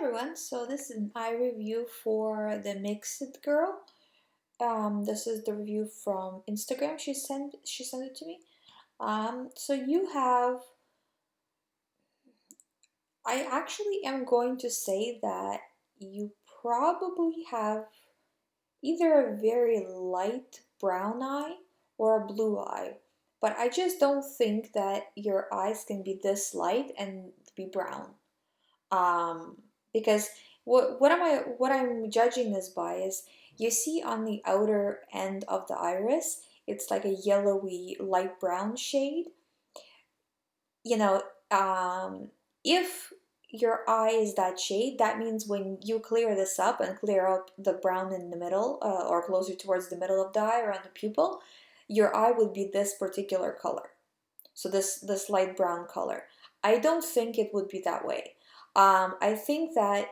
everyone, so this is an eye review for the Mixed Girl. This is the review from Instagram. She sent it to me. So you have. I actually am going to say that you probably have either a very light brown eye or a blue eye, but I just don't think that your eyes can be this light and be brown. Because what I'm judging this by is you see on the outer end of the iris, it's like a yellowy light brown shade. You know, if your eye is that shade, that means when you clear this up and clear up the brown in the middle, or closer towards the middle of the eye around the pupil, your eye would be this particular color. So this light brown color. I don't think it would be that way. I think that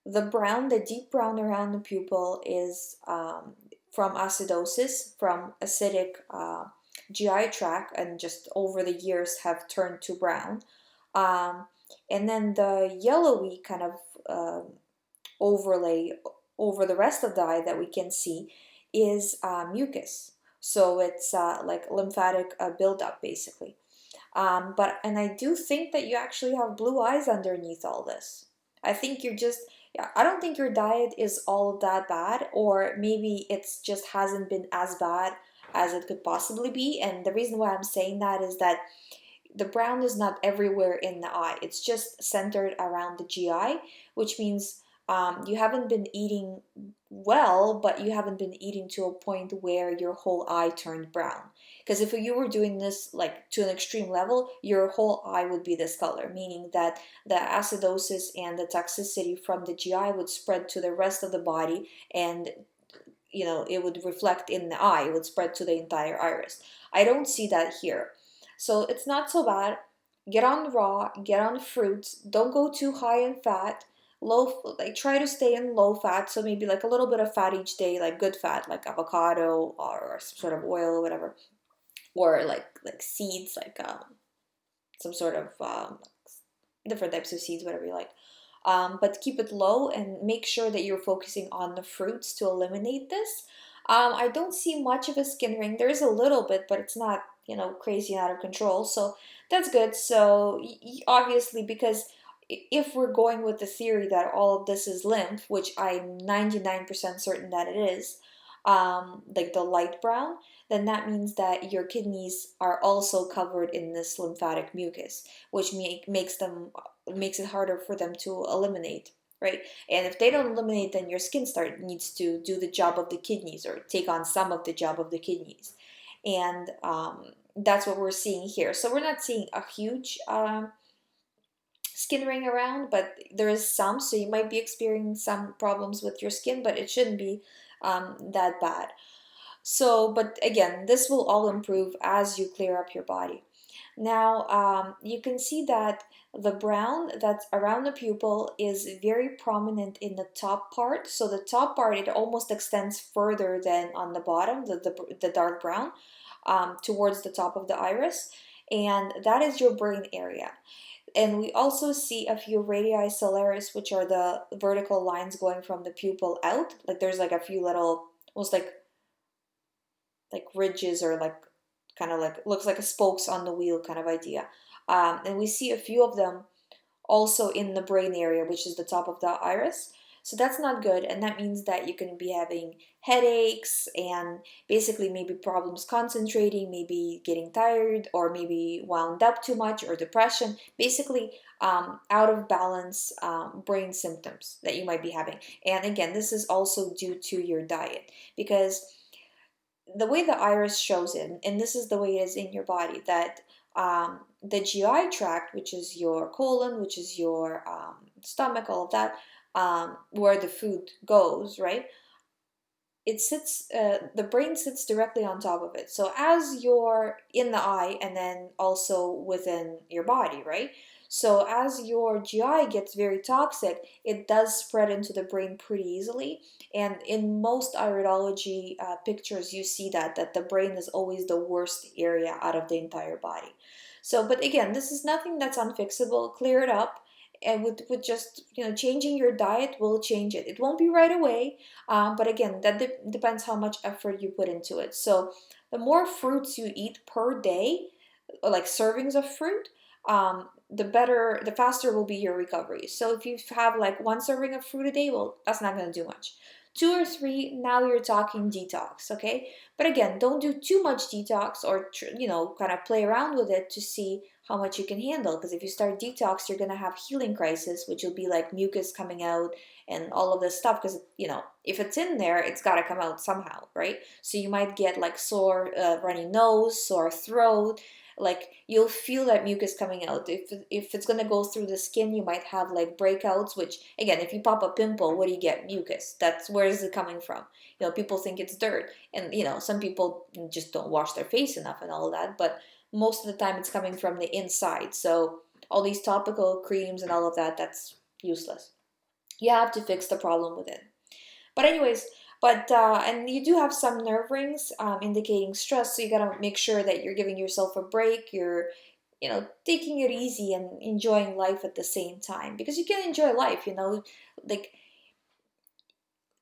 the deep brown around the pupil is from acidosis, from acidic GI tract, and just over the years have turned to brown. Um, and then the yellowy kind of overlay over the rest of the eye that we can see is mucus. So it's like lymphatic buildup, basically. And I do think that you actually have blue eyes underneath all this. I think you're just, yeah, I don't think your diet is all that bad, or maybe it's just hasn't been as bad as it could possibly be. And the reason why I'm saying that is that the brown is not everywhere in the eye. It's just centered around the GI, which means you haven't been eating well, but you haven't been eating to a point where your whole eye turned brown. Because if you were doing this like to an extreme level, your whole eye would be this color, meaning that the acidosis and the toxicity from the GI would spread to the rest of the body, and it would reflect in the eye. It would spread to the entire iris. I don't see that here. So it's not so bad. Get on raw, get on fruits. Don't go too high in fat. Low, like try to stay in low fat. So maybe like a little bit of fat each day, like good fat, like avocado or some sort of oil or whatever, or like seeds, like some sort of different types of seeds, whatever you like. But keep it low and make sure that you're focusing on the fruits to eliminate this. I don't see much of a skin ring. There is a little bit, but it's not, crazy and out of control. So that's good. So obviously, because if we're going with the theory that all of this is lymph, which I'm 99% certain that it is, like the light brown, then that means that your kidneys are also covered in this lymphatic mucus, which makes it harder for them to eliminate, right? And if they don't eliminate, then your skin start needs to do the job of the kidneys or take on some of the job of the kidneys, and that's what we're seeing here. So we're not seeing a huge skin ring around, but there is some, so you might be experiencing some problems with your skin, but it shouldn't be that bad. So, but again, this will all improve as you clear up your body. Now, you can see that the brown that's around the pupil is very prominent in the top part. So the top part, it almost extends further than on the bottom, the dark brown, towards the top of the iris. And that is your brain area. And we also see a few radii solaris, which are the vertical lines going from the pupil out. Like there's like a few little, almost like ridges, or like kind of like looks like a spokes on the wheel kind of idea. And we see a few of them also in the brain area, which is the top of the iris. So that's not good, and that means that you can be having headaches and basically maybe problems concentrating, maybe getting tired, or maybe wound up too much, or depression. Basically, out of balance brain symptoms that you might be having. And again, this is also due to your diet, because the way the iris shows it, and this is the way it is in your body, that the GI tract, which is your colon, which is your stomach, all of that, where the food goes, right? It sits, the brain sits directly on top of it. So as you're in the eye, and then also within your body, right? So as your GI gets very toxic, it does spread into the brain pretty easily. And in most iridology pictures, you see that the brain is always the worst area out of the entire body. So, but again, this is nothing that's unfixable. Clear it up. and with just, you know, changing your diet will change it. It won't be right away, but again, that depends how much effort you put into it. So the more fruits you eat per day, like servings of fruit, the better, the faster will be your recovery. So if you have like one serving of fruit a day, well, that's not going to do much. Two or three, now you're talking detox, okay? But again, don't do too much detox, or you know, kind of play around with it to see how much you can handle. Because if you start detox, you're gonna have healing crisis, which will be like mucus coming out and all of this stuff. Because you know, if it's in there, it's got to come out somehow, right? So you might get like sore, runny nose, sore throat, like you'll feel that mucus coming out. If it's going to go through the skin, you might have like breakouts, which again, if you pop a pimple, what do you get? Mucus. That's where is it coming from? You know, people think it's dirt, and you know, some people just don't wash their face enough and all of that, but most of the time it's coming from the inside. So all these topical creams and all of that, that's useless. You have to fix the problem within. But anyways, and you do have some nerve rings indicating stress, so you gotta make sure that you're giving yourself a break. You're, you know, taking it easy and enjoying life at the same time, because you can enjoy life. You know, like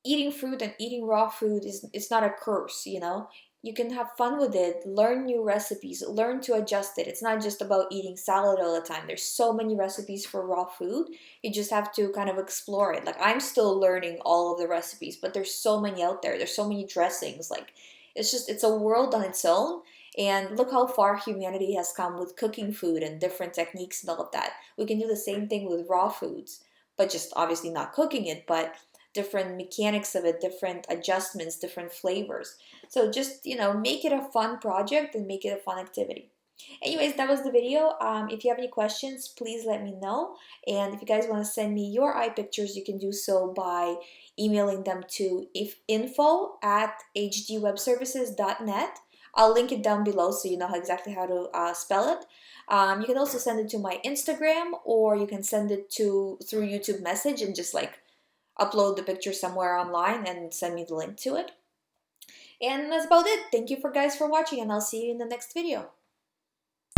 eating fruit and eating raw food is, it's not a curse. You know, you can have fun with it, learn new recipes, learn to adjust it. It's not just about eating salad all the time. There's so many recipes for raw food. You just have to kind of explore it. Like I'm still learning all of the recipes, but there's so many out there. There's so many dressings. Like it's just, it's a world on its own. And look how far humanity has come with cooking food and different techniques and all of that. We can do the same thing with raw foods, but just obviously not cooking it, but different mechanics of it, different adjustments, different flavors. So just, you know, make it a fun project and make it a fun activity. Anyways, that was the video. If you have any questions, please let me know. And if you guys want to send me your eye pictures, you can do so by emailing them to info@hdwebservices.net. I'll link it down below so you know exactly how to spell it. You can also send it to my Instagram, or you can send it to through YouTube message and just like upload the picture somewhere online and send me the link to it. And that's about it. Thank you for guys for watching, and I'll see you in the next video.